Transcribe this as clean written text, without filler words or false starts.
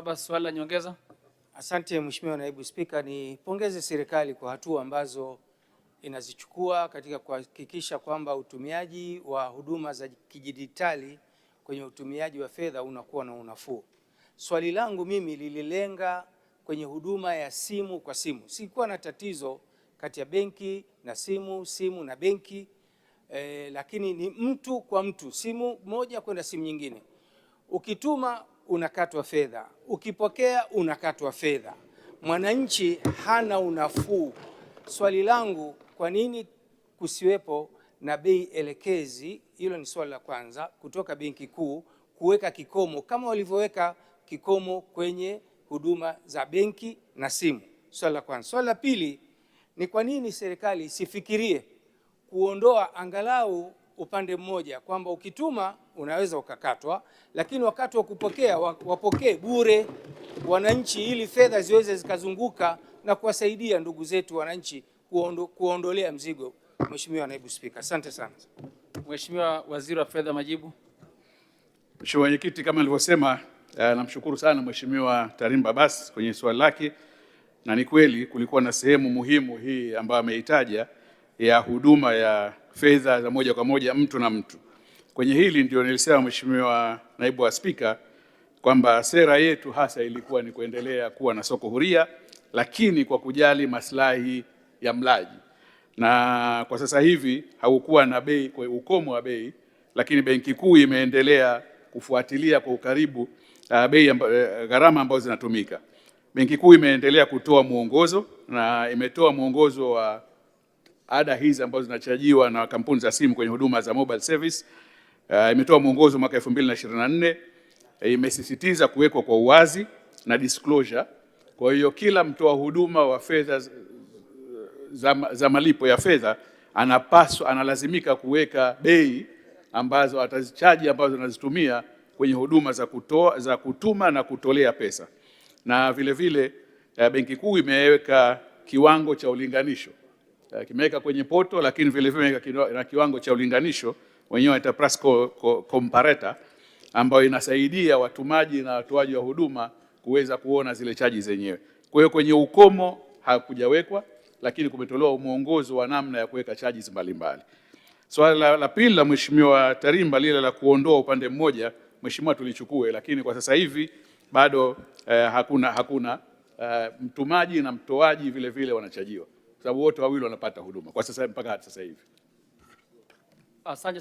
Baba, swali la nyongeza. Asante Mheshimiwa Naibu Spika, nipongeze serikali kwa hatua ambazo inazichukua katika kuhakikisha kwamba utumiaji wa huduma za kidijitali kwenye utumiaji wa fedha unakuwa na unafuu. Swali langu mimi lililenga kwenye huduma ya simu kwa simu. Sikuwa na tatizo kati ya benki na simu, simu na benki, lakini ni mtu kwa mtu, simu moja kwenda simu nyingine. Ukituma unakatwa fedha, ukipokea unakatwa fedha. Mwananchi hana unafuu. Swali langu, kwa nini kusiwepo na bei elekezi? Hilo ni swali la kwanza, kutoka Benki Kuu kuweka kikomo kama walivyoweka kikomo kwenye huduma za benki na simu. Swali la kwanza. Swali la pili ni kwa nini serikali isifikirie kuondoa angalau upande mmoja, kwamba ukituma unaweza ukakatwa, lakini wakati wa kupokea wapokee bure wananchi, ili fedha ziweze zikazunguka na kuwasaidia ndugu zetu wananchi kuondolea mzigo. Mheshimiwa Naibu Spika, asante sana. Mheshimiwa Waziri wa Fedha, majibu. Mheshimiwa Mwenyekiti, kama nilivyosema, namshukuru sana Mheshimiwa Tarimba Abbas kwenye swali lake, na ni kweli kulikuwa na sehemu muhimu hii ambayo ameitaja ya huduma ya fedha za moja kwa moja mtu na mtu. Kwenye hili ndio nilisema Mheshimiwa Naibu wa Spika kwamba sera yetu hasa ilikuwa ni kuendelea kuwa na soko huria, lakini kwa kujali maslahi ya mlaji. Na kwa sasa hivi haukuwa na bei, kwa ukomo wa bei, lakini Benki Kuu imeendelea kufuatilia kwa ukaribu gharama ambazo zinatumika. Benki Kuu imeendelea kutoa mwongozo na imetoa mwongozo wa ada hizi ambazo zinachajiwa na kampuni za simu kwenye huduma za mobile service. Imetoa mwongozo mwaka 2024, imesisitiza kuwekwa kwa uwazi na disclosure. Kwa hiyo kila mtoa huduma wa fedha za malipo ya fedha analazimika kuweka bei ambazo atazichaji ambazo anazitumia kwenye huduma za kutuma na kutolea pesa. Na vile vile Benki Kuu imeweka kiwango cha ulinganisho. Kimeweka kwenye poto, lakini vile vile na kiwango cha ulinganisho wenyewe ita price comparator, ambayo inasaidia watumaji na watoaji wa huduma kuweza kuona zile chaji zenyewe. Kwa hiyo kwenye ukomo hakujawekwa, lakini kumetolewa mwongozo wa namna ya kuweka charges mbalimbali. Swali la pili la Mheshimiwa Tarimba, lile la kuondoa upande mmoja, Mheshimiwa, tulichukue, lakini kwa sasa hivi bado hakuna mtumaji na mtoaji vile vile wanachajiwa, sababu wote wawili wanapata huduma kwa sasa mpaka sasa hivi. Asante.